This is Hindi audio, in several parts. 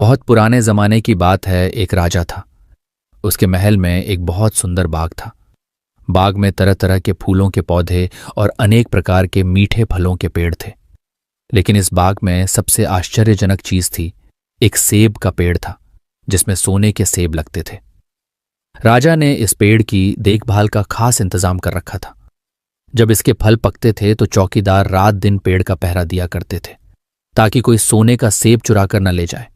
बहुत पुराने जमाने की बात है। एक राजा था। उसके महल में एक बहुत सुंदर बाग था। बाग में तरह तरह के फूलों के पौधे और अनेक प्रकार के मीठे फलों के पेड़ थे। लेकिन इस बाग में सबसे आश्चर्यजनक चीज थी, एक सेब का पेड़ था जिसमें सोने के सेब लगते थे। राजा ने इस पेड़ की देखभाल का खास इंतजाम कर रखा था। जब इसके फल पकते थे तो चौकीदार रात दिन पेड़ का पहरा दिया करते थे ताकि कोई सोने का सेब चुरा कर न ले जाए।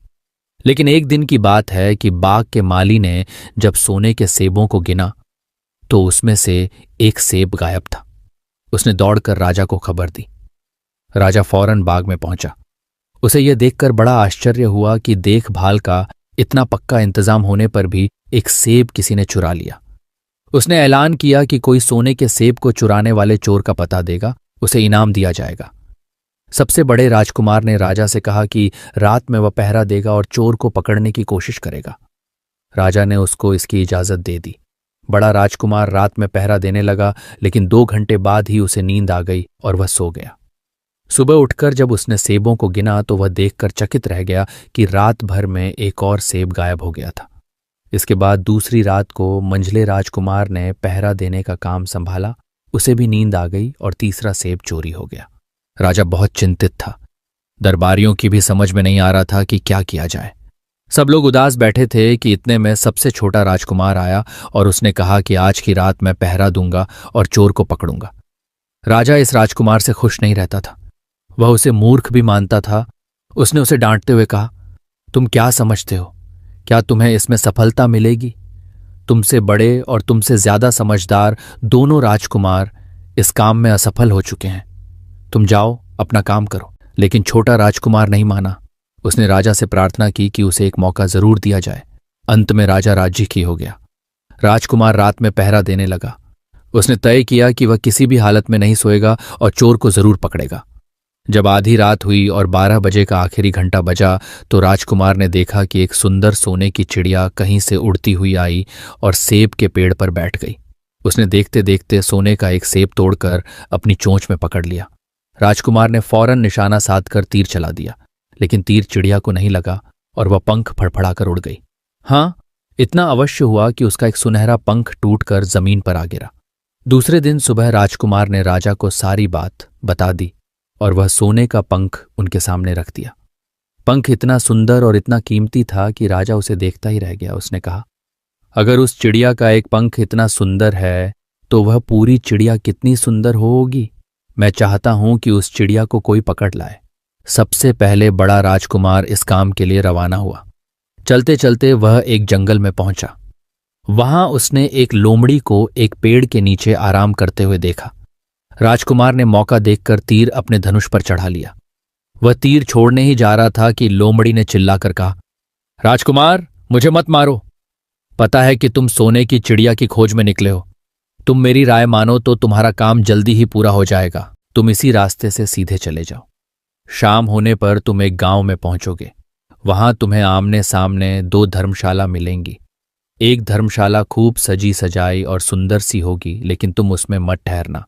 लेकिन एक दिन की बात है कि बाग के माली ने जब सोने के सेबों को गिना तो उसमें से एक सेब गायब था। उसने दौड़कर राजा को खबर दी। राजा फौरन बाग में पहुंचा। उसे यह देखकर बड़ा आश्चर्य हुआ कि देखभाल का इतना पक्का इंतजाम होने पर भी एक सेब किसी ने चुरा लिया। उसने ऐलान किया कि कोई सोने के सेब को चुराने वाले चोर का पता देगा, उसे इनाम दिया जाएगा। सबसे बड़े राजकुमार ने राजा से कहा कि रात में वह पहरा देगा और चोर को पकड़ने की कोशिश करेगा। राजा ने उसको इसकी इजाजत दे दी। बड़ा राजकुमार रात में पहरा देने लगा, लेकिन 2 घंटे बाद ही उसे नींद आ गई और वह सो गया। सुबह उठकर जब उसने सेबों को गिना तो वह देखकर चकित रह गया कि रात भर में एक और सेब गायब हो गया था। इसके बाद दूसरी रात को मंझले राजकुमार ने पहरा देने का काम संभाला। उसे भी नींद आ गई और तीसरा सेब चोरी हो गया। राजा बहुत चिंतित था। दरबारियों की भी समझ में नहीं आ रहा था कि क्या किया जाए। सब लोग उदास बैठे थे कि इतने में सबसे छोटा राजकुमार आया और उसने कहा कि आज की रात मैं पहरा दूंगा और चोर को पकड़ूंगा। राजा इस राजकुमार से खुश नहीं रहता था। वह उसे मूर्ख भी मानता था। उसने उसे डांटते हुए कहा, तुम क्या समझते हो? क्या तुम्हें इसमें सफलता मिलेगी? तुमसे बड़े और तुमसे ज्यादा समझदार दोनों राजकुमार इस काम में असफल हो चुके हैं। तुम जाओ, अपना काम करो। लेकिन छोटा राजकुमार नहीं माना। उसने राजा से प्रार्थना की कि उसे एक मौका जरूर दिया जाए। अंत में राजा राजी की हो गया। राजकुमार रात में पहरा देने लगा। उसने तय किया कि वह किसी भी हालत में नहीं सोएगा और चोर को जरूर पकड़ेगा। जब आधी रात हुई और 12 बजे का आखिरी घंटा बजा तो राजकुमार ने देखा कि एक सुंदर सोने की चिड़िया कहीं से उड़ती हुई आई और सेब के पेड़ पर बैठ गई। उसने देखते देखते सोने का एक सेब तोड़कर अपनी चोंच में पकड़ लिया। राजकुमार ने फौरन निशाना साधकर तीर चला दिया, लेकिन तीर चिड़िया को नहीं लगा और वह पंख फड़फड़ाकर उड़ गई। हाँ, इतना अवश्य हुआ कि उसका एक सुनहरा पंख टूटकर जमीन पर आ गिरा। दूसरे दिन सुबह राजकुमार ने राजा को सारी बात बता दी और वह सोने का पंख उनके सामने रख दिया। पंख इतना सुंदर और इतना कीमती था कि राजा उसे देखता ही रह गया। उसने कहा, अगर उस चिड़िया का एक पंख इतना सुंदर है तो वह पूरी चिड़िया कितनी सुंदर होगी। मैं चाहता हूं कि उस चिड़िया को कोई पकड़ लाए। सबसे पहले बड़ा राजकुमार इस काम के लिए रवाना हुआ। चलते चलते वह एक जंगल में पहुंचा। वहां उसने एक लोमड़ी को एक पेड़ के नीचे आराम करते हुए देखा। राजकुमार ने मौका देखकर तीर अपने धनुष पर चढ़ा लिया। वह तीर छोड़ने ही जा रहा था कि लोमड़ी ने चिल्लाकर कहा, राजकुमार, मुझे मत मारो। पता है कि तुम सोने की चिड़िया की खोज में निकले हो। तुम मेरी राय मानो तो तुम्हारा काम जल्दी ही पूरा हो जाएगा। तुम इसी रास्ते से सीधे चले जाओ। शाम होने पर तुम एक गांव में पहुंचोगे। वहां तुम्हें आमने सामने 2 धर्मशाला मिलेंगी। एक धर्मशाला खूब सजी सजाई और सुंदर सी होगी, लेकिन तुम उसमें मत ठहरना।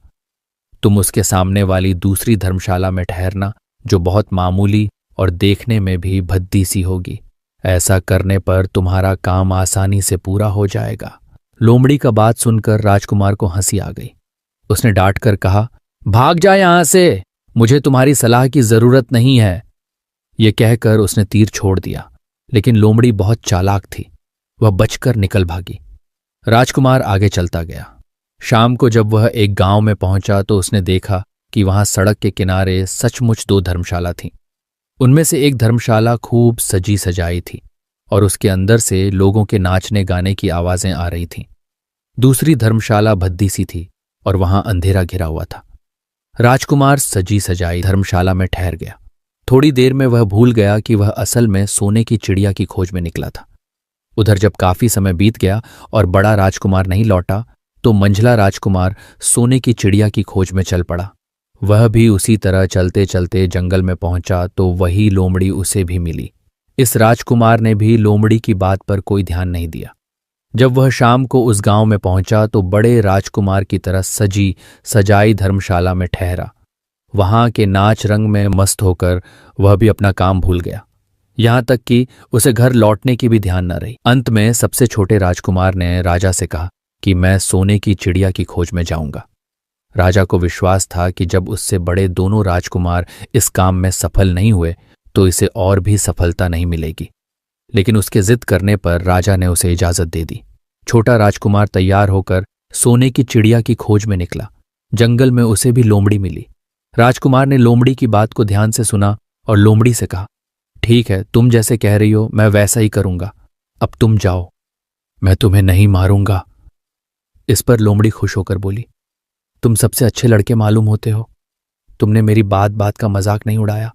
तुम उसके सामने वाली दूसरी धर्मशाला में ठहरना, जो बहुत मामूली और देखने में भी भद्दी सी होगी। ऐसा करने पर तुम्हारा काम आसानी से पूरा हो जाएगा। लोमड़ी का बात सुनकर राजकुमार को हंसी आ गई। उसने डांट कर कहा, भाग जा यहां से, मुझे तुम्हारी सलाह की जरूरत नहीं है। यह कहकर उसने तीर छोड़ दिया, लेकिन लोमड़ी बहुत चालाक थी। वह बचकर निकल भागी। राजकुमार आगे चलता गया। शाम को जब वह एक गांव में पहुंचा तो उसने देखा कि वहां सड़क के किनारे सचमुच 2 धर्मशाला थीं। उनमें से एक धर्मशाला खूब सजी सजाई थी और उसके अंदर से लोगों के नाचने गाने की आवाजें आ रही थीं। दूसरी धर्मशाला भद्दी सी थी और वहां अंधेरा घिरा हुआ था। राजकुमार सजी सजाई धर्मशाला में ठहर गया। थोड़ी देर में वह भूल गया कि वह असल में सोने की चिड़िया की खोज में निकला था। उधर जब काफी समय बीत गया और बड़ा राजकुमार नहीं लौटा तो मंझला राजकुमार सोने की चिड़िया की खोज में चल पड़ा। वह भी उसी तरह चलते चलते जंगल में पहुंचा तो वही लोमड़ी उसे भी मिली। इस राजकुमार ने भी लोमड़ी की बात पर कोई ध्यान नहीं दिया। जब वह शाम को उस गांव में पहुंचा तो बड़े राजकुमार की तरह सजी सजाई धर्मशाला में ठहरा। वहां के नाच रंग में मस्त होकर वह भी अपना काम भूल गया। यहां तक कि उसे घर लौटने की भी ध्यान न रही। अंत में सबसे छोटे राजकुमार ने राजा से कहा कि मैं सोने की चिड़िया की खोज में जाऊंगा। राजा को विश्वास था कि जब उससे बड़े दोनों राजकुमार इस काम में सफल नहीं हुए तो इसे और भी सफलता नहीं मिलेगी। लेकिन उसके जिद करने पर राजा ने उसे इजाजत दे दी। छोटा राजकुमार तैयार होकर सोने की चिड़िया की खोज में निकला। जंगल में उसे भी लोमड़ी मिली। राजकुमार ने लोमड़ी की बात को ध्यान से सुना और लोमड़ी से कहा, ठीक है, तुम जैसे कह रही हो मैं वैसा ही करूंगा। अब तुम जाओ, मैं तुम्हें नहीं मारूंगा। इस पर लोमड़ी खुश होकर बोली, तुम सबसे अच्छे लड़के मालूम होते हो। तुमने मेरी बात बात का मजाक नहीं उड़ाया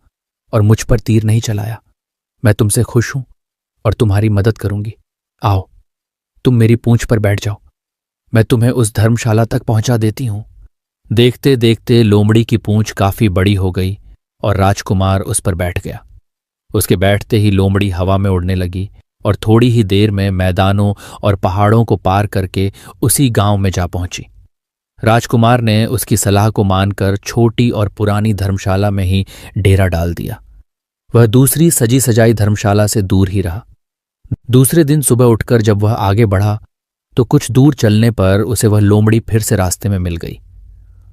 और मुझ पर तीर नहीं चलाया। मैं तुमसे खुश हूं और तुम्हारी मदद करूंगी। आओ, तुम मेरी पूंछ पर बैठ जाओ, मैं तुम्हें उस धर्मशाला तक पहुंचा देती हूं। देखते देखते लोमड़ी की पूंछ काफी बड़ी हो गई और राजकुमार उस पर बैठ गया। उसके बैठते ही लोमड़ी हवा में उड़ने लगी और थोड़ी ही देर में मैदानों और पहाड़ों को पार करके उसी गांव में जा पहुंची। राजकुमार ने उसकी सलाह को मानकर छोटी और पुरानी धर्मशाला में ही डेरा डाल दिया। वह दूसरी सजी सजाई धर्मशाला से दूर ही रहा। दूसरे दिन सुबह उठकर जब वह आगे बढ़ा तो कुछ दूर चलने पर उसे वह लोमड़ी फिर से रास्ते में मिल गई।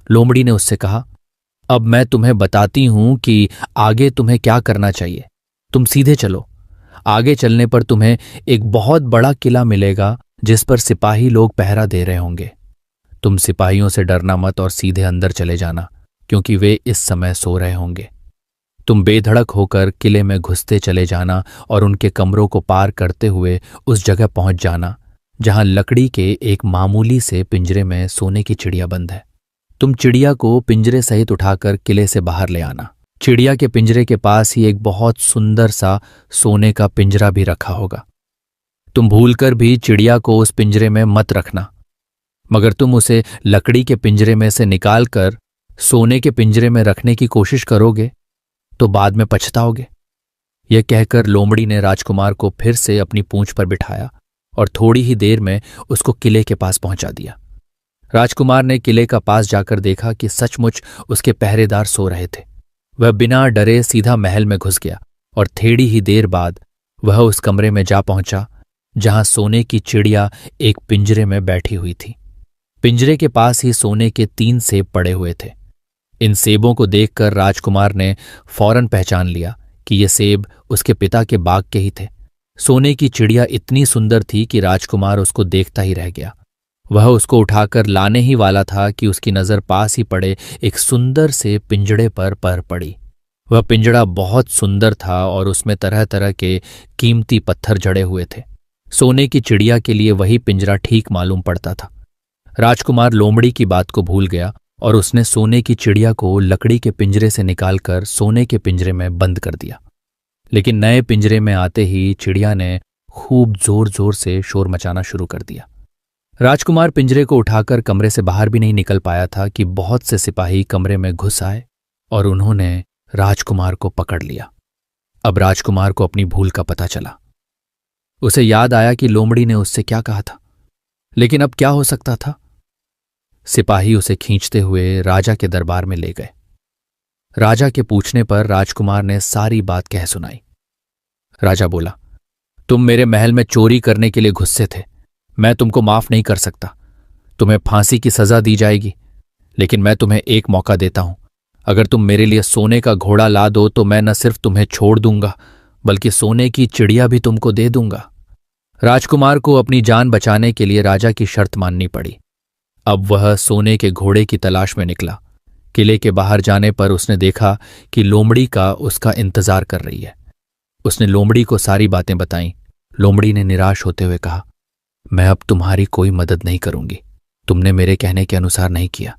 लोमड़ी ने उससे कहा, अब मैं तुम्हें बताती हूं कि आगे तुम्हें क्या करना चाहिए। तुम सीधे चलो। आगे चलने पर तुम्हें एक बहुत बड़ा किला मिलेगा जिस पर सिपाही लोग पहरा दे रहे होंगे। तुम सिपाहियों से डरना मत और सीधे अंदर चले जाना, क्योंकि वे इस समय सो रहे होंगे। तुम बेधड़क होकर किले में घुसते चले जाना और उनके कमरों को पार करते हुए उस जगह पहुंच जाना जहां लकड़ी के एक मामूली से पिंजरे में सोने की चिड़िया बंद है। तुम चिड़िया को पिंजरे सहित उठाकर किले से बाहर ले आना। चिड़िया के पिंजरे के पास ही एक बहुत सुंदर सा सोने का पिंजरा भी रखा होगा। तुम भूलकर भी चिड़िया को उस पिंजरे में मत रखना, मगर तुम उसे लकड़ी के पिंजरे में से निकालकर सोने के पिंजरे में रखने की कोशिश करोगे तो बाद में पछताओगे। यह कहकर लोमड़ी ने राजकुमार को फिर से अपनी पूंछ पर बिठाया और थोड़ी ही देर में उसको किले के पास पहुंचा दिया। राजकुमार ने किले का पास जाकर देखा कि सचमुच उसके पहरेदार सो रहे थे। वह बिना डरे सीधा महल में घुस गया और थोड़ी ही देर बाद वह उस कमरे में जा पहुंचा जहां सोने की चिड़िया एक पिंजरे में बैठी हुई थी। पिंजरे के पास ही सोने के 3 सेब पड़े हुए थे। इन सेबों को देखकर राजकुमार ने फौरन पहचान लिया कि ये सेब उसके पिता के बाग के ही थे। सोने की चिड़िया इतनी सुंदर थी कि राजकुमार उसको देखता ही रह गया। वह उसको उठाकर लाने ही वाला था कि उसकी नजर पास ही पड़े एक सुंदर से पिंजड़े पर पड़ी। वह पिंजड़ा बहुत सुंदर था और उसमें तरह तरह के कीमती पत्थर जड़े हुए थे। सोने की चिड़िया के लिए वही पिंजरा ठीक मालूम पड़ता था। राजकुमार लोमड़ी की बात को भूल गया और उसने सोने की चिड़िया को लकड़ी के पिंजरे से निकालकर सोने के पिंजरे में बंद कर दिया। लेकिन नए पिंजरे में आते ही चिड़िया ने खूब जोर जोर से शोर मचाना शुरू कर दिया। राजकुमार पिंजरे को उठाकर कमरे से बाहर भी नहीं निकल पाया था कि बहुत से सिपाही कमरे में घुस आए और उन्होंने राजकुमार को पकड़ लिया। अब राजकुमार को अपनी भूल का पता चला। उसे याद आया कि लोमड़ी ने उससे क्या कहा था, लेकिन अब क्या हो सकता था। सिपाही उसे खींचते हुए राजा के दरबार में ले गए। राजा के पूछने पर राजकुमार ने सारी बात कह सुनाई। राजा बोला, तुम मेरे महल में चोरी करने के लिए घुसे थे। मैं तुमको माफ नहीं कर सकता। तुम्हें फांसी की सजा दी जाएगी, लेकिन मैं तुम्हें एक मौका देता हूं। अगर तुम मेरे लिए सोने का घोड़ा ला दो तो मैं न सिर्फ तुम्हें छोड़ दूंगा बल्कि सोने की चिड़िया भी तुमको दे दूंगा। राजकुमार को अपनी जान बचाने के लिए राजा की शर्त माननी पड़ी। अब वह सोने के घोड़े की तलाश में निकला। किले के बाहर जाने पर उसने देखा कि लोमड़ी का उसका इंतजार कर रही है। उसने लोमड़ी को सारी बातें बताईं। लोमड़ी ने निराश होते हुए कहा, मैं अब तुम्हारी कोई मदद नहीं करूंगी। तुमने मेरे कहने के अनुसार नहीं किया।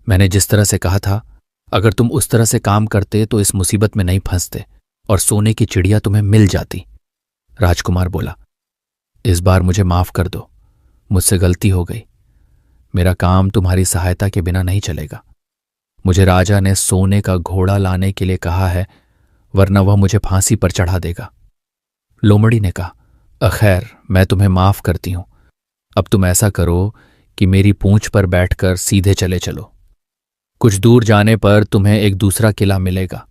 मैंने जिस तरह से कहा था, अगर तुम उस तरह से काम करते तो इस मुसीबत में नहीं फंसते और सोने की चिड़िया तुम्हें मिल जाती। राजकुमार बोला, इस बार मुझे माफ कर दो, मुझसे गलती हो गई। मेरा काम तुम्हारी सहायता के बिना नहीं चलेगा। मुझे राजा ने सोने का घोड़ा लाने के लिए कहा है, वरना वह मुझे फांसी पर चढ़ा देगा। लोमड़ी ने कहा, खैर, मैं तुम्हें माफ करती हूं। अब तुम ऐसा करो कि मेरी पूंछ पर बैठकर सीधे चले चलो। कुछ दूर जाने पर तुम्हें एक दूसरा किला मिलेगा।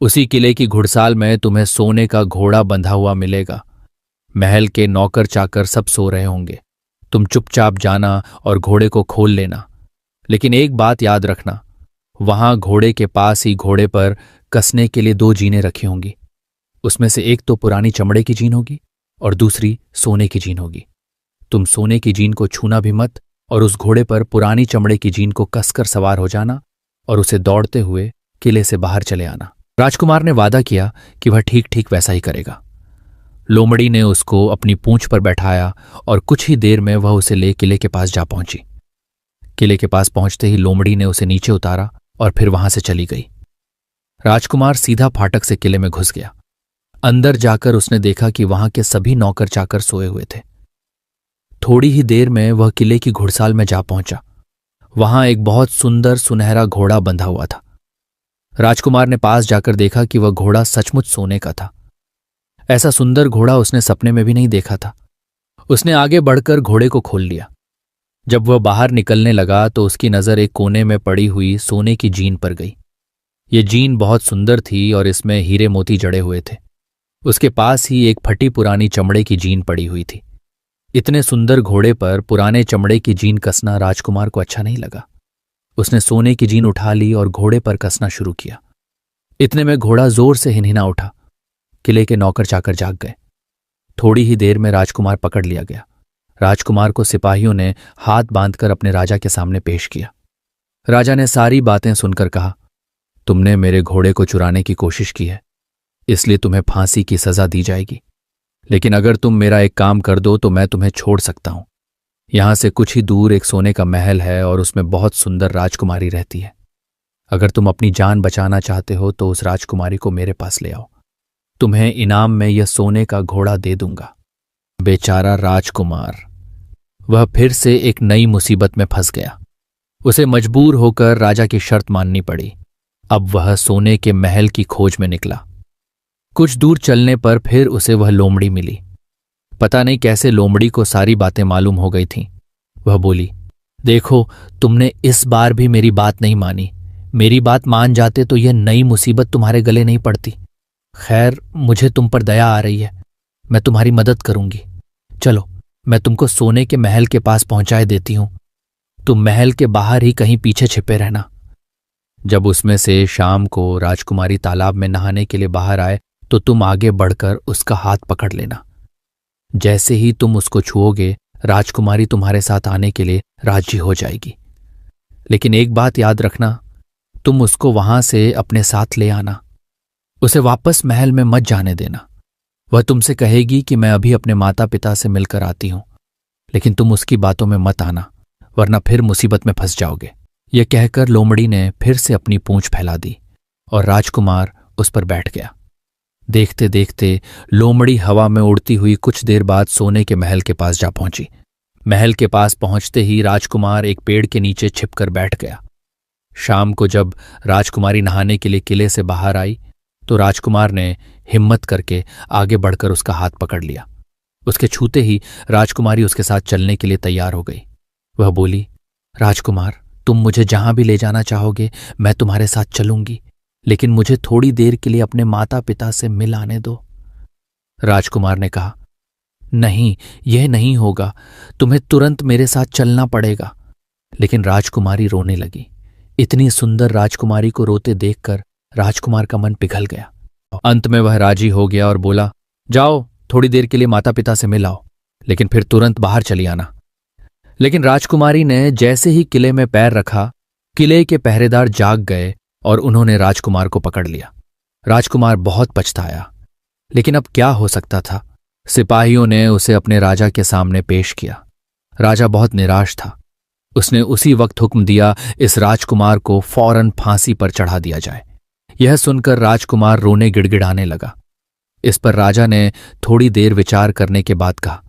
उसी किले की घुड़साल में तुम्हें सोने का घोड़ा बंधा हुआ मिलेगा। महल के नौकर चाकर सब सो रहे होंगे। तुम चुपचाप जाना और घोड़े को खोल लेना। लेकिन एक बात याद रखना, वहां घोड़े के पास ही घोड़े पर कसने के लिए 2 जीनें रखी होंगी। उसमें से एक तो पुरानी चमड़े की जीन होगी और दूसरी सोने की जीन होगी। तुम सोने की जीन को छूना भी मत और उस घोड़े पर पुरानी चमड़े की जीन को कसकर सवार हो जाना और उसे दौड़ते हुए किले से बाहर चले आना। राजकुमार ने वादा किया कि वह ठीक ठीक वैसा ही करेगा। लोमड़ी ने उसको अपनी पूंछ पर बैठाया और कुछ ही देर में वह उसे ले किले के पास जा पहुंची। किले के पास पहुंचते ही लोमड़ी ने उसे नीचे उतारा और फिर वहां से चली गई। राजकुमार सीधा फाटक से किले में घुस गया। अंदर जाकर उसने देखा कि वहां के सभी नौकर चाकर सोए हुए थे। थोड़ी ही देर में वह किले की घुड़साल में जा पहुंचा। वहां एक बहुत सुंदर सुनहरा घोड़ा बंधा हुआ था। राजकुमार ने पास जाकर देखा कि वह घोड़ा सचमुच सोने का था। ऐसा सुंदर घोड़ा उसने सपने में भी नहीं देखा था। उसने आगे बढ़कर घोड़े को खोल लिया। जब वह बाहर निकलने लगा तो उसकी नजर एक कोने में पड़ी हुई सोने की जीन पर गई। ये जीन बहुत सुंदर थी और इसमें हीरे मोती जड़े हुए थे। उसके पास ही एक फटी पुरानी चमड़े की जीन पड़ी हुई थी। इतने सुंदर घोड़े पर पुराने चमड़े की जीन कसना राजकुमार को अच्छा नहीं लगा। उसने सोने की जीन उठा ली और घोड़े पर कसना शुरू किया। इतने में घोड़ा जोर से हिनहिना उठा। किले के नौकर चाकर जाग गए। थोड़ी ही देर में राजकुमार पकड़ लिया गया। राजकुमार को सिपाहियों ने हाथ बांधकर अपने राजा के सामने पेश किया। राजा ने सारी बातें सुनकर कहा, तुमने मेरे घोड़े को चुराने की कोशिश की है, इसलिए तुम्हें फांसी की सजा दी जाएगी। लेकिन अगर तुम मेरा एक काम कर दो तो मैं तुम्हें छोड़ सकता हूं। यहां से कुछ ही दूर एक सोने का महल है और उसमें बहुत सुंदर राजकुमारी रहती है। अगर तुम अपनी जान बचाना चाहते हो तो उस राजकुमारी को मेरे पास ले आओ। तुम्हें इनाम में यह सोने का घोड़ा दे दूंगा। बेचारा राजकुमार, वह फिर से एक नई मुसीबत में फंस गया। उसे मजबूर होकर राजा की शर्त माननी पड़ी। अब वह सोने के महल की खोज में निकला। कुछ दूर चलने पर फिर उसे वह लोमड़ी मिली। पता नहीं कैसे लोमड़ी को सारी बातें मालूम हो गई थीं। वह बोली, देखो, तुमने इस बार भी मेरी बात नहीं मानी। मेरी बात मान जाते तो यह नई मुसीबत तुम्हारे गले नहीं पड़ती। खैर, मुझे तुम पर दया आ रही है, मैं तुम्हारी मदद करूंगी। चलो, मैं तुमको सोने के महल के पास पहुंचाए देती हूं। तुम महल के बाहर ही कहीं पीछे छिपे रहना। जब उसमें से शाम को राजकुमारी तालाब में नहाने के लिए बाहर आए तो तुम आगे बढ़कर उसका हाथ पकड़ लेना। जैसे ही तुम उसको छुओगे, राजकुमारी तुम्हारे साथ आने के लिए राजी हो जाएगी। लेकिन एक बात याद रखना, तुम उसको वहां से अपने साथ ले आना। उसे वापस महल में मत जाने देना। वह तुमसे कहेगी कि मैं अभी अपने माता पिता से मिलकर आती हूं, लेकिन तुम उसकी बातों में मत आना, वरना फिर मुसीबत में फंस जाओगे। यह कहकर लोमड़ी ने फिर से अपनी पूंछ फैला दी और राजकुमार उस पर बैठ गया। देखते देखते लोमड़ी हवा में उड़ती हुई कुछ देर बाद सोने के महल के पास जा पहुंची। महल के पास पहुंचते ही राजकुमार एक पेड़ के नीचे छिपकर बैठ गया। शाम को जब राजकुमारी नहाने के लिए किले से बाहर आई तो राजकुमार ने हिम्मत करके आगे बढ़कर उसका हाथ पकड़ लिया। उसके छूते ही राजकुमारी उसके साथ चलने के लिए तैयार हो गई। वह बोली, राजकुमार, तुम मुझे जहां भी ले जाना चाहोगे मैं तुम्हारे साथ चलूंगी, लेकिन मुझे थोड़ी देर के लिए अपने माता पिता से मिल आने दो। राजकुमार ने कहा, नहीं, यह नहीं होगा, तुम्हें तुरंत मेरे साथ चलना पड़ेगा। लेकिन राजकुमारी रोने लगी। इतनी सुंदर राजकुमारी को रोते देखकर राजकुमार का मन पिघल गया। अंत में वह राजी हो गया और बोला, जाओ, थोड़ी देर के लिए माता पिता से मिल आओ, लेकिन फिर तुरंत बाहर चली आना। लेकिन राजकुमारी ने जैसे ही किले में पैर रखा, किले के पहरेदार जाग गए और उन्होंने राजकुमार को पकड़ लिया। राजकुमार बहुत पछताया, लेकिन अब क्या हो सकता था। सिपाहियों ने उसे अपने राजा के सामने पेश किया। राजा बहुत निराश था। उसने उसी वक्त हुक्म दिया, इस राजकुमार को फौरन फांसी पर चढ़ा दिया जाए। यह सुनकर राजकुमार रोने गिड़गिड़ाने लगा। इस पर राजा ने थोड़ी देर विचार करने के बाद कहा,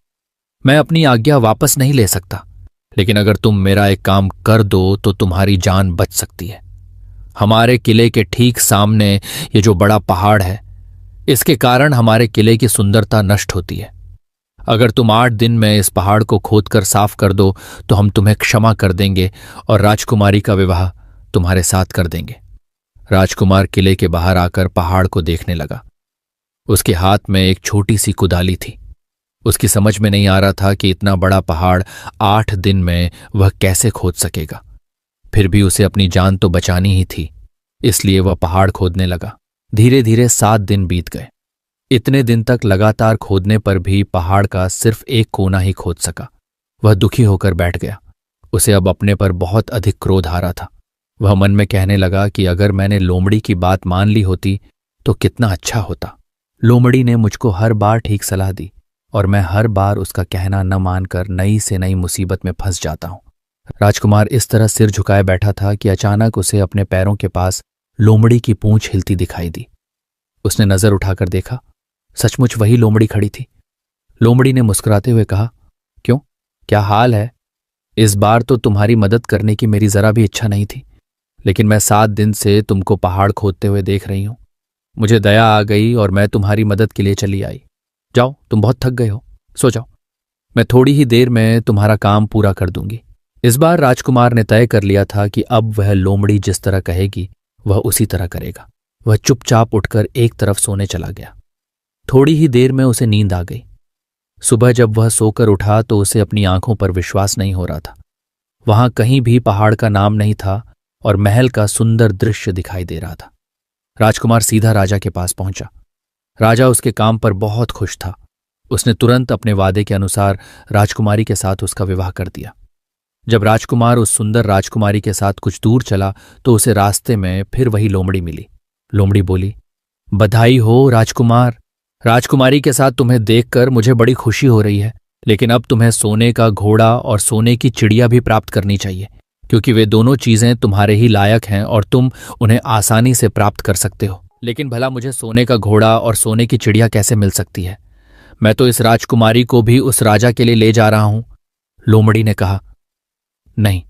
मैं अपनी आज्ञा वापस नहीं ले सकता, लेकिन अगर तुम मेरा एक काम कर दो तो तुम्हारी जान बच सकती है। हमारे किले के ठीक सामने ये जो बड़ा पहाड़ है, इसके कारण हमारे किले की सुंदरता नष्ट होती है। अगर तुम 8 दिन में इस पहाड़ को खोदकर साफ कर दो तो हम तुम्हें क्षमा कर देंगे और राजकुमारी का विवाह तुम्हारे साथ कर देंगे। राजकुमार किले के बाहर आकर पहाड़ को देखने लगा। उसके हाथ में एक छोटी सी कुदाली थी। उसकी समझ में नहीं आ रहा था कि इतना बड़ा पहाड़ 8 दिन में वह कैसे खोद सकेगा। फिर भी उसे अपनी जान तो बचानी ही थी, इसलिए वह पहाड़ खोदने लगा। धीरे धीरे 7 दिन बीत गए। इतने दिन तक लगातार खोदने पर भी पहाड़ का सिर्फ एक कोना ही खोद सका। वह दुखी होकर बैठ गया। उसे अब अपने पर बहुत अधिक क्रोध आ रहा था। वह मन में कहने लगा कि अगर मैंने लोमड़ी की बात मान ली होती तो कितना अच्छा होता। लोमड़ी ने मुझको हर बार ठीक सलाह दी और मैं हर बार उसका कहना न मानकर नई से नई मुसीबत में फंस जाता हूं। राजकुमार इस तरह सिर झुकाए बैठा था कि अचानक उसे अपने पैरों के पास लोमड़ी की पूंछ हिलती दिखाई दी। उसने नजर उठाकर देखा, सचमुच वही लोमड़ी खड़ी थी। लोमड़ी ने मुस्कुराते हुए कहा, क्यों, क्या हाल है? इस बार तो तुम्हारी मदद करने की मेरी जरा भी इच्छा नहीं थी, लेकिन मैं 7 दिन से तुमको पहाड़ खोदते हुए देख रही हूं। मुझे दया आ गई और मैं तुम्हारी मदद के लिए चली आई। जाओ, तुम बहुत थक गए हो, सो जाओ। मैं थोड़ी ही देर में तुम्हारा काम पूरा कर दूंगी। इस बार राजकुमार ने तय कर लिया था कि अब वह लोमड़ी जिस तरह कहेगी वह उसी तरह करेगा। वह चुपचाप उठकर एक तरफ सोने चला गया। थोड़ी ही देर में उसे नींद आ गई। सुबह जब वह सोकर उठा तो उसे अपनी आंखों पर विश्वास नहीं हो रहा था। वहां कहीं भी पहाड़ का नाम नहीं था और महल का सुंदर दृश्य दिखाई दे रहा था। राजकुमार सीधा राजा के पास पहुंचा। राजा उसके काम पर बहुत खुश था। उसने तुरंत अपने वादे के अनुसार राजकुमारी के साथ उसका विवाह कर दिया। जब राजकुमार उस सुंदर राजकुमारी के साथ कुछ दूर चला तो उसे रास्ते में फिर वही लोमड़ी मिली। लोमड़ी बोली, बधाई हो राजकुमार। राजकुमारी के साथ तुम्हें देखकर मुझे बड़ी खुशी हो रही है, लेकिन अब तुम्हें सोने का घोड़ा और सोने की चिड़िया भी प्राप्त करनी चाहिए, क्योंकि वे दोनों चीजें तुम्हारे ही लायक हैं और तुम उन्हें आसानी से प्राप्त कर सकते हो। लेकिन भला मुझे सोने का घोड़ा और सोने की चिड़िया कैसे मिल सकती है? मैं तो इस राजकुमारी को भी उस राजा के लिए ले जा रहा हूं। लोमड़ी ने कहा, नहीं,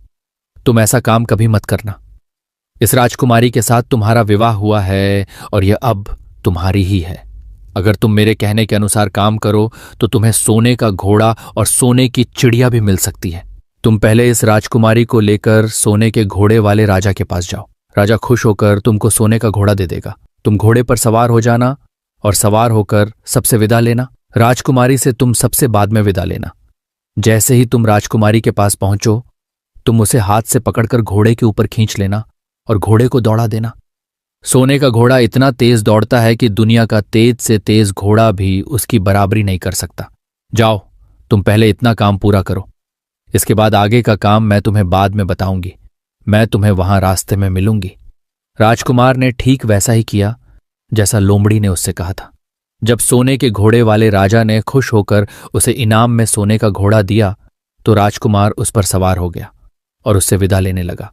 तुम ऐसा काम कभी मत करना। इस राजकुमारी के साथ तुम्हारा विवाह हुआ है और यह अब तुम्हारी ही है। अगर तुम मेरे कहने के अनुसार काम करो तो तुम्हें सोने का घोड़ा और सोने की चिड़िया भी मिल सकती है। तुम पहले इस राजकुमारी को लेकर सोने के घोड़े वाले राजा के पास जाओ। राजा खुश होकर तुमको सोने का घोड़ा दे देगा। तुम घोड़े पर सवार हो जाना और सवार होकर सबसे विदा लेना। राजकुमारी से तुम सबसे बाद में विदा लेना। जैसे ही तुम राजकुमारी के पास पहुंचो, तुम उसे हाथ से पकड़कर घोड़े के ऊपर खींच लेना और घोड़े को दौड़ा देना। सोने का घोड़ा इतना तेज दौड़ता है कि दुनिया का तेज से तेज घोड़ा भी उसकी बराबरी नहीं कर सकता। जाओ, तुम पहले इतना काम पूरा करो। इसके बाद आगे का काम मैं तुम्हें बाद में बताऊंगी। मैं तुम्हें वहां रास्ते में मिलूंगी। राजकुमार ने ठीक वैसा ही किया जैसा लोमड़ी ने उससे कहा था। जब सोने के घोड़े वाले राजा ने खुश होकर उसे इनाम में सोने का घोड़ा दिया तो राजकुमार उस पर सवार हो गया और उससे विदा लेने लगा।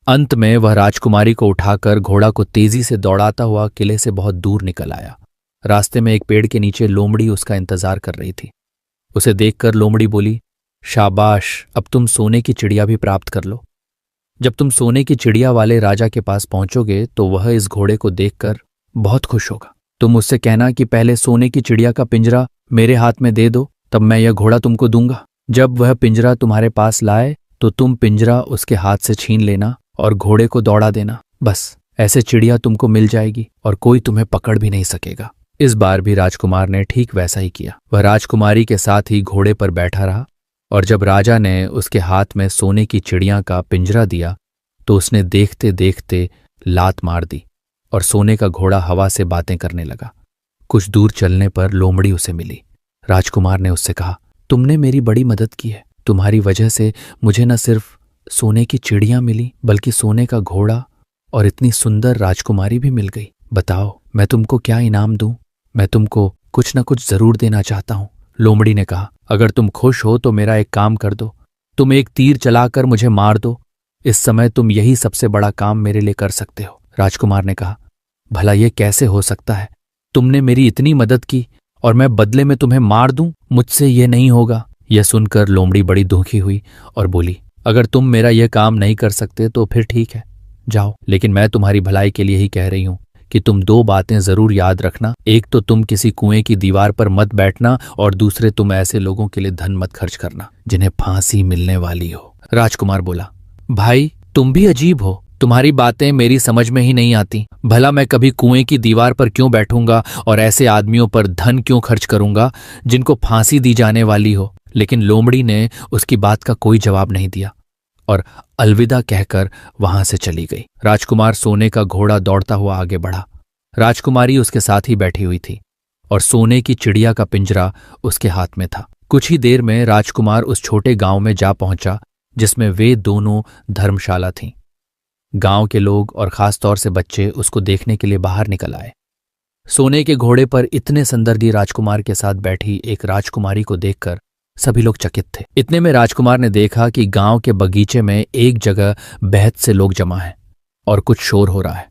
अंत में वह राजकुमारी को उठाकर घोड़ा को तेजी से दौड़ाता हुआ किले से बहुत दूर निकल आया। रास्ते में एक पेड़ के नीचे लोमड़ी उसका इंतजार कर रही थी। उसे देखकर लोमड़ी बोली, शाबाश, अब तुम सोने की चिड़िया भी प्राप्त कर लो। जब तुम सोने की चिड़िया वाले राजा के पास पहुंचोगे तो वह इस घोड़े को देखकर बहुत खुश होगा। तुम उससे कहना कि पहले सोने की चिड़िया का पिंजरा मेरे हाथ में दे दो, तब मैं यह घोड़ा तुमको दूंगा। जब वह पिंजरा तुम्हारे पास लाए तो तुम पिंजरा उसके हाथ से छीन लेना और घोड़े को दौड़ा देना। बस ऐसे चिड़िया तुमको मिल जाएगी और कोई तुम्हें पकड़ भी नहीं सकेगा। इस बार भी राजकुमार ने ठीक वैसा ही किया। वह राजकुमारी के साथ ही घोड़े पर बैठा रहा और जब राजा ने उसके हाथ में सोने की चिड़िया का पिंजरा दिया तो उसने देखते देखते लात मार दी और सोने का घोड़ा हवा से बातें करने लगा। कुछ दूर चलने पर लोमड़ी उसे मिली। राजकुमार ने उससे कहा, तुमने मेरी बड़ी मदद की है। तुम्हारी वजह से मुझे न सिर्फ सोने की चिड़िया मिली बल्कि सोने का घोड़ा और इतनी सुंदर राजकुमारी भी मिल गई। बताओ, मैं तुमको क्या इनाम दूं? मैं तुमको कुछ न कुछ जरूर देना चाहता हूं। लोमड़ी ने कहा, अगर तुम खुश हो तो मेरा एक काम कर दो। तुम एक तीर चलाकर मुझे मार दो। इस समय तुम यही सबसे बड़ा काम मेरे लिए कर सकते हो। राजकुमार ने कहा, भला ये कैसे हो सकता है? तुमने मेरी इतनी मदद की और मैं बदले में तुम्हें मार दूं? मुझसे ये नहीं होगा। यह सुनकर लोमड़ी बड़ी दुखी हुई और बोली, अगर तुम मेरा यह काम नहीं कर सकते तो फिर ठीक है, जाओ। लेकिन मैं तुम्हारी भलाई के लिए ही कह रही हूं कि तुम 2 बातें जरूर याद रखना। एक तो तुम किसी कुएं की दीवार पर मत बैठना और दूसरे तुम ऐसे लोगों के लिए धन मत खर्च करना जिन्हें फांसी मिलने वाली हो। राजकुमार बोला, भाई तुम भी अजीब हो। तुम्हारी बातें मेरी समझ में ही नहीं आती। भला मैं कभी कुएं की दीवार पर क्यों बैठूंगा और ऐसे आदमियों पर धन क्यों खर्च करूंगा जिनको फांसी दी जाने वाली हो। लेकिन लोमड़ी ने उसकी बात का कोई जवाब नहीं दिया और अलविदा कहकर वहां से चली गई। राजकुमार सोने का घोड़ा दौड़ता हुआ आगे बढ़ा। राजकुमारी उसके साथ ही बैठी हुई थी और सोने की चिड़िया का पिंजरा उसके हाथ में था। कुछ ही देर में राजकुमार उस छोटे गांव में जा पहुंचा जिसमें वे दोनों धर्मशाला थीं। गांव के लोग और खास तौर से बच्चे उसको देखने के लिए बाहर निकल आए। सोने के घोड़े पर इतने सुंदर राजकुमार के साथ बैठी एक राजकुमारी को देखकर सभी लोग चकित थे। इतने में राजकुमार ने देखा कि गांव के बगीचे में एक जगह बेहद से लोग जमा हैं और कुछ शोर हो रहा है।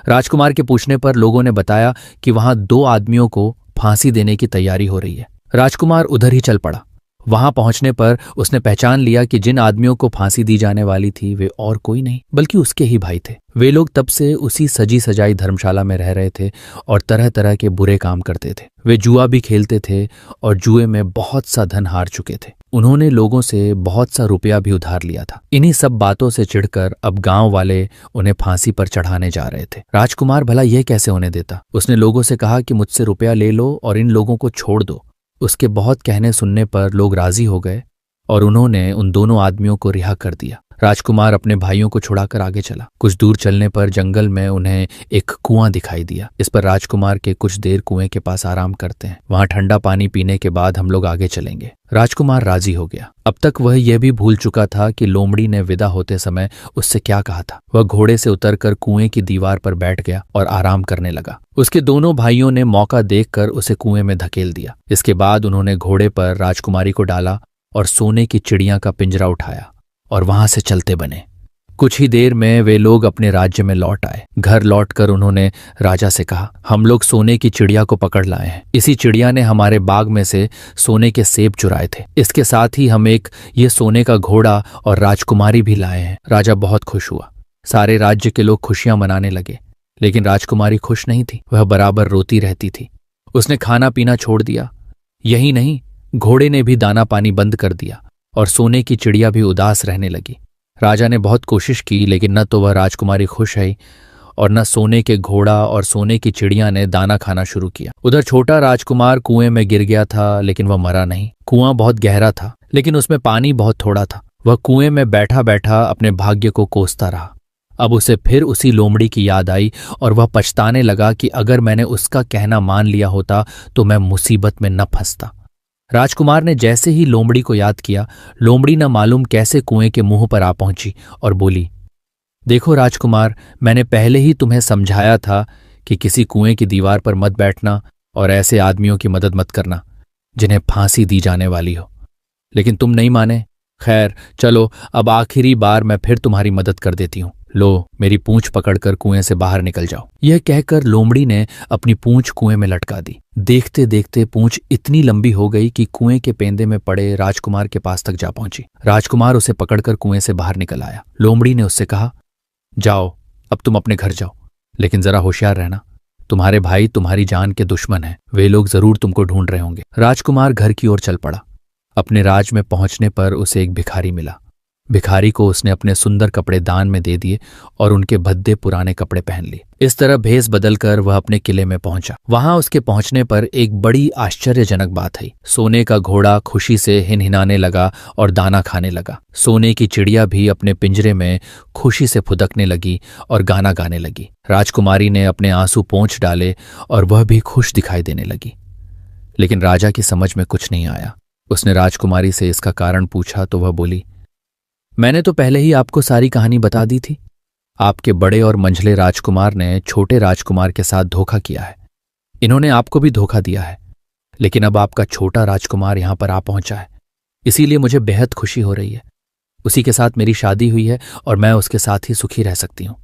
राजकुमार के पूछने पर लोगों ने बताया कि वहां 2 आदमियों को फांसी देने की तैयारी हो रही है। राजकुमार उधर ही चल पड़ा। वहां पहुंचने पर उसने पहचान लिया कि जिन आदमियों को फांसी दी जाने वाली थी वे और कोई नहीं बल्कि उसके ही भाई थे। वे लोग तब से उसी सजी सजाई धर्मशाला में रह रहे थे और तरह तरह के बुरे काम करते थे। वे जुआ भी खेलते थे और जुए में बहुत सा धन हार चुके थे। उन्होंने लोगों से बहुत सा रुपया भी उधार लिया था। इन्हीं सब बातों से चिढ़कर अब गांव वाले उन्हें फांसी पर चढ़ाने जा रहे थे। राजकुमार भला यह कैसे होने देता। उसने लोगों से कहा कि मुझसे रुपया ले लो और इन लोगों को छोड़ दो। उसके बहुत कहने सुनने पर लोग राजी हो गए और उन्होंने उन दोनों आदमियों को रिहा कर दिया। राजकुमार अपने भाइयों को छुड़ाकर आगे चला। कुछ दूर चलने पर जंगल में उन्हें एक कुआं दिखाई दिया। इस पर राजकुमार के कुछ देर कुएं के पास आराम करते हैं, वहां ठंडा पानी पीने के बाद हम लोग आगे चलेंगे। राजकुमार राजी हो गया। अब तक वह यह भी भूल चुका था कि लोमड़ी ने विदा होते समय उससे क्या कहा था। वह घोड़े से उतरकर कुएं की दीवार पर बैठ गया और आराम करने लगा। उसके दोनों भाइयों ने मौका देखकर उसे कुएं में धकेल दिया। इसके बाद उन्होंने घोड़े पर राजकुमारी को डाला और सोने की चिड़िया का पिंजरा उठाया और वहां से चलते बने। कुछ ही देर में वे लोग अपने राज्य में लौट आए। घर लौटकर उन्होंने राजा से कहा, हम लोग सोने की चिड़िया को पकड़ लाए हैं। इसी चिड़िया ने हमारे बाग में से सोने के सेब चुराए थे। इसके साथ ही हम एक ये सोने का घोड़ा और राजकुमारी भी लाए हैं। राजा बहुत खुश हुआ। सारे राज्य के लोग खुशियां मनाने लगे, लेकिन राजकुमारी खुश नहीं थी। वह बराबर रोती रहती थी। उसने खाना पीना छोड़ दिया। यही नहीं, घोड़े ने भी दाना पानी बंद कर दिया और सोने की चिड़िया भी उदास रहने लगी। राजा ने बहुत कोशिश की, लेकिन न तो वह राजकुमारी खुश है और न सोने के घोड़ा और सोने की चिड़िया ने दाना खाना शुरू किया। उधर छोटा राजकुमार कुएं में गिर गया था, लेकिन वह मरा नहीं। कुआं बहुत गहरा था, लेकिन उसमें पानी बहुत थोड़ा था। वह कुएं में बैठा बैठा अपने भाग्य को कोसता रहा। अब उसे फिर उसी लोमड़ी की याद आई और वह पछताने लगा कि अगर मैंने उसका कहना मान लिया होता तो मैं मुसीबत में न फंसता। राजकुमार ने जैसे ही लोमड़ी को याद किया, लोमड़ी न मालूम कैसे कुएं के मुंह पर आ पहुंची और बोली, देखो राजकुमार, मैंने पहले ही तुम्हें समझाया था कि किसी कुएं की दीवार पर मत बैठना और ऐसे आदमियों की मदद मत करना जिन्हें फांसी दी जाने वाली हो, लेकिन तुम नहीं माने। खैर चलो, अब आखिरी बार मैं फिर तुम्हारी मदद कर देती हूं। लो, मेरी पूंछ पकड़कर कुएं से बाहर निकल जाओ। यह कहकर लोमड़ी ने अपनी पूंछ कुएं में लटका दी। देखते देखते पूंछ इतनी लंबी हो गई कि कुएं के पेंदे में पड़े राजकुमार के पास तक जा पहुंची। राजकुमार उसे पकड़कर कुएं से बाहर निकल आया। लोमड़ी ने उससे कहा, जाओ, अब तुम अपने घर जाओ, लेकिन जरा होशियार रहना। तुम्हारे भाई तुम्हारी जान के दुश्मन हैं। वे लोग जरूर तुमको ढूंढ रहे होंगे। राजकुमार घर की ओर चल पड़ा। अपने राज में पहुंचने पर उसे एक भिखारी मिला। भिखारी को उसने अपने सुंदर कपड़े दान में दे दिए और उनके भद्दे पुराने कपड़े पहन लिए। इस तरह भेष बदलकर वह अपने किले में पहुंचा। वहां उसके पहुंचने पर एक बड़ी आश्चर्यजनक बात आई। सोने का घोड़ा खुशी से हिनहिनाने लगा और दाना खाने लगा। सोने की चिड़िया भी अपने पिंजरे में खुशी से फुदकने लगी और गाना गाने लगी। राजकुमारी ने अपने आंसू पोंछ डाले और वह भी खुश दिखाई देने लगी। लेकिन राजा की समझ में कुछ नहीं आया। उसने राजकुमारी से इसका कारण पूछा तो वह बोली, मैंने तो पहले ही आपको सारी कहानी बता दी थी। आपके बड़े और मंझले राजकुमार ने छोटे राजकुमार के साथ धोखा किया है। इन्होंने आपको भी धोखा दिया है, लेकिन अब आपका छोटा राजकुमार यहां पर आ पहुंचा है, इसीलिए मुझे बेहद खुशी हो रही है। उसी के साथ मेरी शादी हुई है और मैं उसके साथ ही सुखी रह सकती हूं।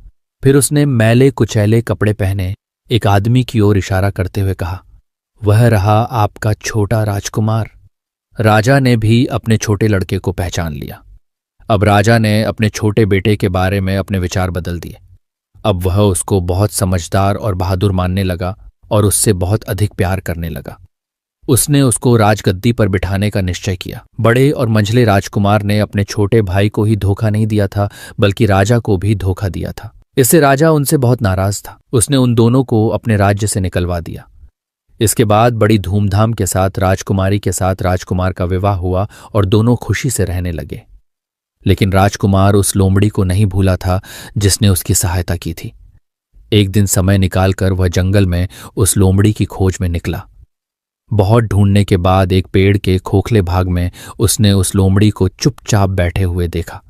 फिर उसने मैले कुचैले कपड़े पहने एक आदमी की ओर इशारा करते हुए कहा, वह रहा आपका छोटा राजकुमार। राजा ने भी अपने छोटे लड़के को पहचान लिया। अब राजा ने अपने छोटे बेटे के बारे में अपने विचार बदल दिए। अब वह उसको बहुत समझदार और बहादुर मानने लगा और उससे बहुत अधिक प्यार करने लगा। उसने उसको राजगद्दी पर बिठाने का निश्चय किया। बड़े और मंझले राजकुमार ने अपने छोटे भाई को ही धोखा नहीं दिया था, बल्कि राजा को भी धोखा दिया था। इससे राजा उनसे बहुत नाराज था। उसने उन दोनों को अपने राज्य से निकलवा दिया। इसके बाद बड़ी धूमधाम के साथ राजकुमारी के साथ राजकुमार का विवाह हुआ और दोनों खुशी से रहने लगे। लेकिन राजकुमार उस लोमड़ी को नहीं भूला था जिसने उसकी सहायता की थी। एक दिन समय निकालकर वह जंगल में उस लोमड़ी की खोज में निकला। बहुत ढूंढने के बाद एक पेड़ के खोखले भाग में उसने उस लोमड़ी को चुपचाप बैठे हुए देखा।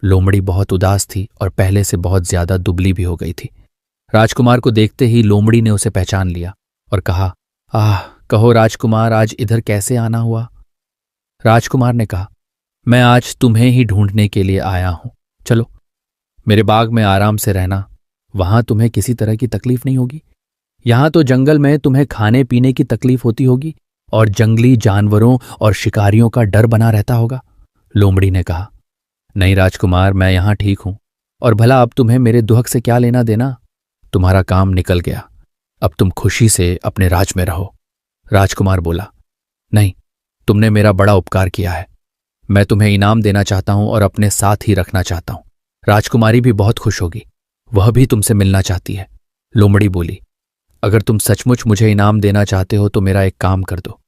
लोमड़ी बहुत उदास थी और पहले से बहुत ज्यादा दुबली भी हो गई थी। राजकुमार को देखते ही लोमड़ी ने उसे पहचान लिया और कहा, आह, कहो राजकुमार, आज इधर कैसे आना हुआ? राजकुमार ने कहा, मैं आज तुम्हें ही ढूंढने के लिए आया हूं। चलो मेरे बाग में आराम से रहना, वहां तुम्हें किसी तरह की तकलीफ नहीं होगी। यहां तो जंगल में तुम्हें खाने पीने की तकलीफ होती होगी और जंगली जानवरों और शिकारियों का डर बना रहता होगा। लोमड़ी ने कहा, नहीं राजकुमार, मैं यहां ठीक हूं, और भला अब तुम्हें मेरे दुहक से क्या लेना देना? तुम्हारा काम निकल गया, अब तुम खुशी से अपने राज में रहो। राजकुमार बोला, नहीं, तुमने मेरा बड़ा उपकार किया है, मैं तुम्हें इनाम देना चाहता हूं और अपने साथ ही रखना चाहता हूं। राजकुमारी भी बहुत खुश होगी, वह भी तुमसे मिलना चाहती है। लोमड़ी बोली, अगर तुम सचमुच मुझे इनाम देना चाहते हो तो मेरा एक काम कर दो।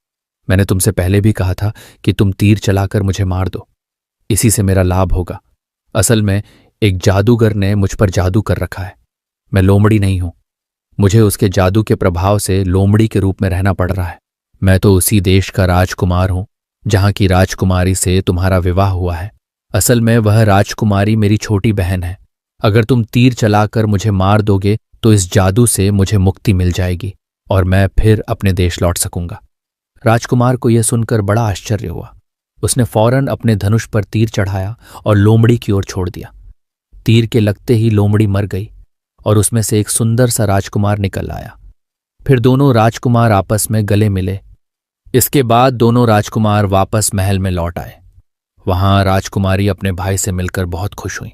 मैंने तुमसे पहले भी कहा था कि तुम तीर चलाकर मुझे मार दो, इसी से मेरा लाभ होगा। असल में एक जादूगर ने मुझ पर जादू कर रखा है। मैं लोमड़ी नहीं हूं, मुझे उसके जादू के प्रभाव से लोमड़ी के रूप में रहना पड़ रहा है। मैं तो उसी देश का राजकुमार हूं जहां की राजकुमारी से तुम्हारा विवाह हुआ है। असल में वह राजकुमारी मेरी छोटी बहन है। अगर तुम तीर चलाकर मुझे मार दोगे तो इस जादू से मुझे मुक्ति मिल जाएगी और मैं फिर अपने देश लौट सकूंगा। राजकुमार को यह सुनकर बड़ा आश्चर्य हुआ। उसने फौरन अपने धनुष पर तीर चढ़ाया और लोमड़ी की ओर छोड़ दिया। तीर के लगते ही लोमड़ी मर गई और उसमें से एक सुंदर सा राजकुमार निकल आया। फिर दोनों राजकुमार आपस में गले मिले। इसके बाद दोनों राजकुमार वापस महल में लौट आए। वहां राजकुमारी अपने भाई से मिलकर बहुत खुश हुई।